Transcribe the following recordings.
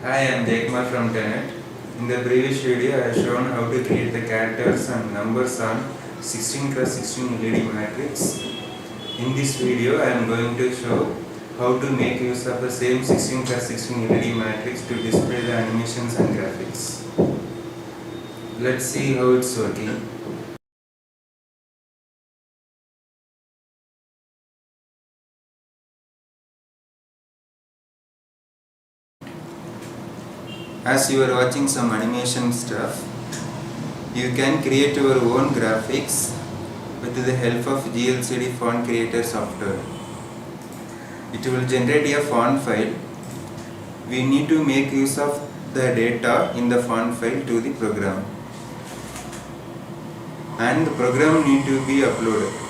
Hi, I am Jayakumar from Tenet. In the previous video, I have shown how to create the characters and numbers on 16 x 16 LED matrix. In this video, I am going to show how to make use of the same 16 x 16 LED matrix to display the animations and graphics. Let's see how it's working. As you are watching some animation stuff, you can create your own graphics with the help of GLCD font creator software. It will generate a font file. We need to make use of the data in the font file to the program, and the program need to be uploaded.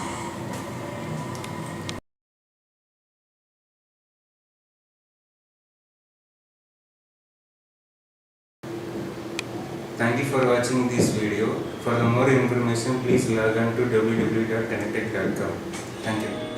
Thank you for watching this video. For more information, please log on to www.tenettech.com. Thank you.